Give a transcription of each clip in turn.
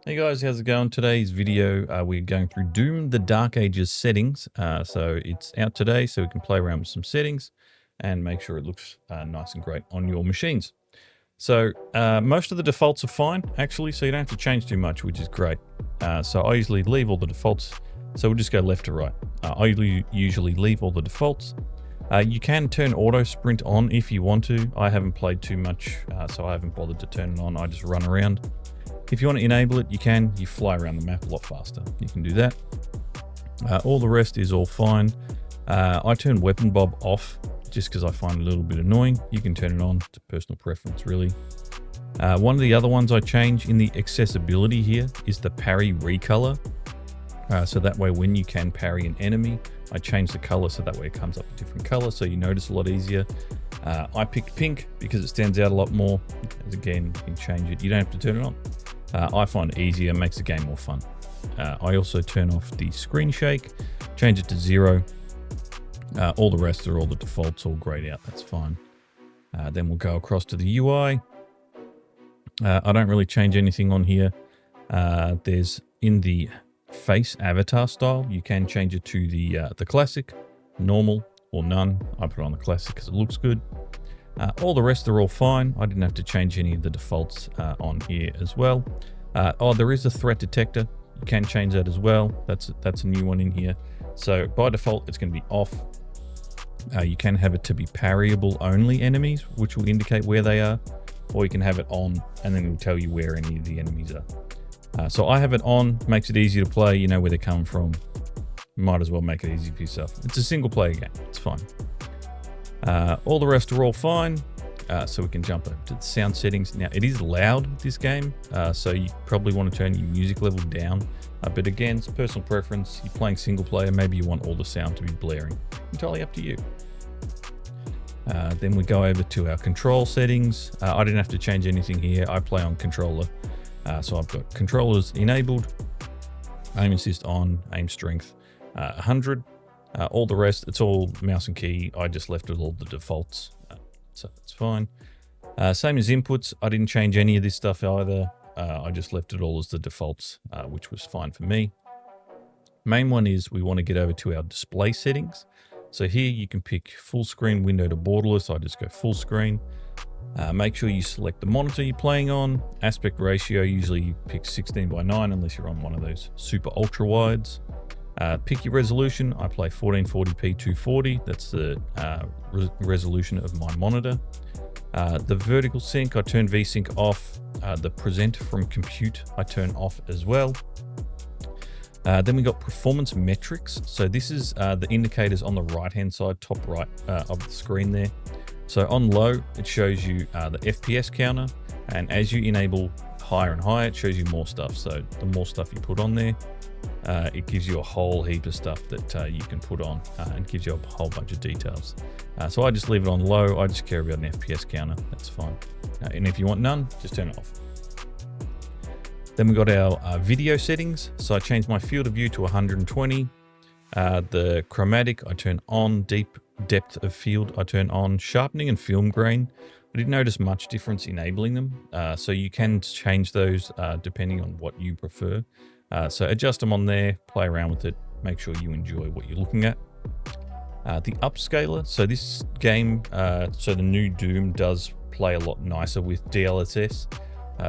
Hey guys, how's it going? Today's video, we're going through Doom the Dark Ages settings. So it's out today, so we can play around with some settings and make sure it looks nice and great on your machines. So most of the defaults are fine, actually, so you don't have to change too much, which is great. So I usually leave all the defaults, so we'll just go left to right. I usually leave all the defaults. You can turn auto sprint on if you want to. I haven't played too much, so I haven't bothered to turn it on. I just run around. If you want to enable it, you can. You fly around the map a lot faster. You can do that. All the rest is all fine. I turn weapon bob off just because I find it a little bit annoying. You can turn it on. It's a personal preference, really. One of the other ones I change in the accessibility here is the parry recolor. So that way when you can parry an enemy, I change the color so that way it comes up a different color so you notice a lot easier. I picked pink because it stands out a lot more. As again, you can change it. You don't have to turn it on. I find it easier, makes the game more fun. I also turn off the screen shake, change it to 0. All the rest are all the defaults, all grayed out, that's fine. Then we'll go across to the UI. I don't really change anything on here. There's in the face avatar style, you can change it to the classic, normal, or none. I put it on the classic because it looks good. All the rest are all fine. I didn't have to change any of the defaults on here as well. There is a threat detector. You can change that as well. That's a new one in here. So by default, it's going to be off. You can have it to be parryable only enemies, which will indicate where they are, or you can have it on and then it will tell you where any of the enemies are. So I have it on, makes it easy to play. You know where they're coming from. Might as well make it easy for yourself. It's a single player game. It's fine. All the rest are all fine, so we can jump over to the sound settings. Now, it is loud, this game, so you probably want to turn your music level down. But again, it's personal preference. You're playing single player, maybe you want all the sound to be blaring. Entirely up to you. Then we go over to our control settings. I didn't have to change anything here. I play on controller, so I've got controllers enabled, aim assist on, aim strength 100. All the rest, it's all mouse and key. I just left it all the defaults, so that's fine. Same as inputs, I didn't change any of this stuff either. I just left it all as the defaults, which was fine for me. Main one is we want to get over to our display settings. So here you can pick full screen window to borderless. I just go full screen. Make sure you select the monitor you're playing on. Aspect ratio, usually you pick 16:9 unless you're on one of those super ultra wides. Pick your resolution. I play 1440p 240. That's the resolution of my monitor. The vertical sync, I turn VSync off. The present from compute, I turn off as well. Then we got performance metrics. So this is the indicators on the right-hand side, top right of the screen there. So on low, it shows you the FPS counter. And as you enable higher and higher, it shows you more stuff. So the more stuff you put on there, it gives you a whole heap of stuff that you can put on and gives you a whole bunch of details. So I just leave it on low. I just care about an FPS counter. That's fine. And if you want none, just turn it off. Then we got our video settings. So I changed my field of view to 120. The chromatic, I turn on. Deep depth of field, I turn on. Sharpening and film grain, I didn't notice much difference enabling them. So you can change those depending on what you prefer. So adjust them on there, play around with it, make sure you enjoy what you're looking at. The upscaler, so this game, so the new Doom does play a lot nicer with DLSS.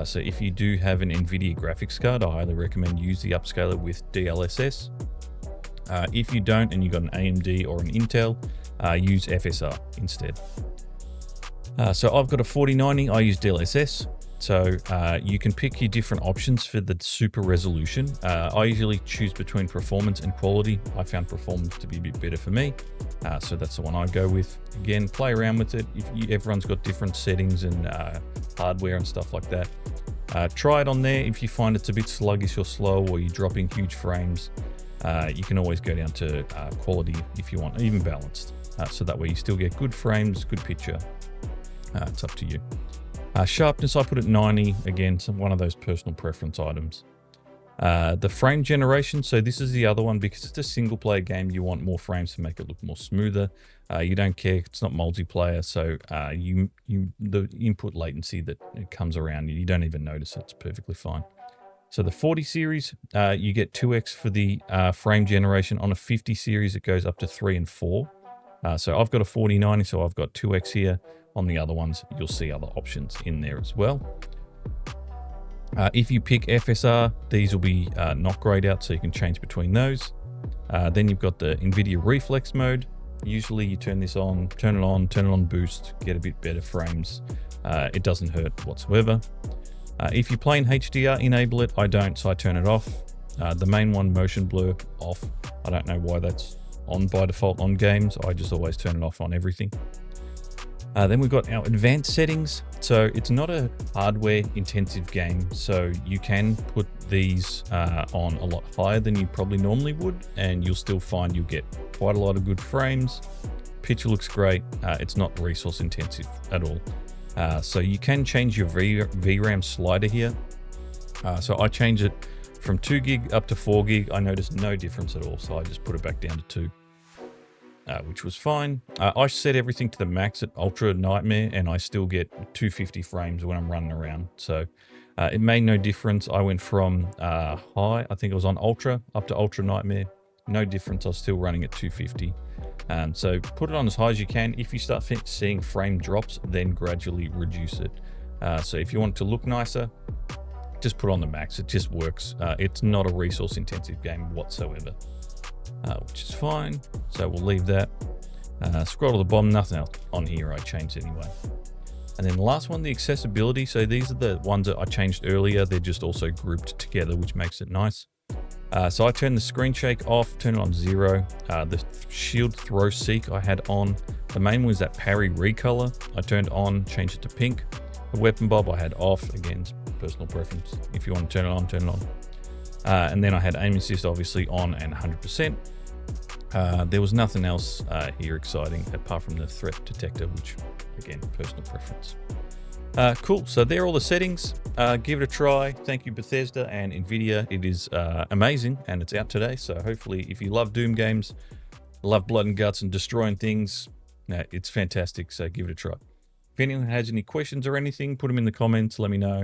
So if you do have an Nvidia graphics card, I highly recommend use the upscaler with DLSS. If you don't and you've got an AMD or an Intel, use FSR instead. So I've got a 4090, I use DLSS. So you can pick your different options for the super resolution. I usually choose between performance and quality. I found performance to be a bit better for me. So that's the one I go with. Again, play around with it. Everyone's got different settings and hardware and stuff like that. Try it on there. If you find it's a bit sluggish or slow or you're dropping huge frames, you can always go down to quality if you want, even balanced. So that way you still get good frames, good picture. It's up to you. Sharpness, I put at 90. Again, one of those personal preference items. The frame generation, so this is the other one because it's a single player game. You want more frames to make it look more smoother. You don't care, it's not multiplayer, so the input latency that it comes around, you don't even notice it. It's perfectly fine. So the 40 series, you get 2x for the frame generation. On a 50 series, it goes up to 3 and 4. So I've got a 4090, so I've got 2x here. On the other ones, you'll see other options in there as well. If you pick FSR, these will be not grayed out, so you can change between those. Then you've got the Nvidia Reflex mode. Usually you turn this on, turn it on boost, get a bit better frames. It doesn't hurt whatsoever. If you play in HDR, enable it. I don't, so I turn it off. The main one, motion blur, off. I don't know why that's on by default on games. I just always turn it off on everything. Then we've got our advanced settings. So it's not a hardware intensive game, so you can put these on a lot higher than you probably normally would, and you'll still find you'll get quite a lot of good frames. Picture looks great. It's not resource intensive at all. So you can change your VRAM slider here. So I change it from 2 gig up to 4 gig. I noticed no difference at all, so I just put it back down to 2. Which was fine. I set everything to the max at Ultra Nightmare, and I still get 250 frames when I'm running around. So it made no difference. I went from high, I think it was on Ultra, up to Ultra Nightmare. No difference. I was still running at 250. So put it on as high as you can. If you start seeing frame drops, then gradually reduce it. So if you want it to look nicer, just put on the max. It just works. It's not a resource intensive game whatsoever. Which is fine, so we'll leave that. Scroll to the bottom, nothing else on here I changed anyway. And then the last one, the accessibility. So these are the ones that I changed earlier. They're just also grouped together, which makes it nice. So I turned the screen shake off, turn it on 0. The shield throw seek I had on. The main one was that parry recolor. I turned on, changed it to pink. The weapon bob I had off. Again, it's personal preference. If you want to turn it on, turn it on. And then I had aim assist obviously on and 100%. There was nothing else here exciting apart from the threat detector, which again, personal preference. Cool, so there are all the settings. Give it a try. Thank you Bethesda and Nvidia. It is amazing and it's out today. So hopefully if you love Doom games, love blood and guts and destroying things, it's fantastic. So give it a try. If anyone has any questions or anything, put them in the comments, let me know.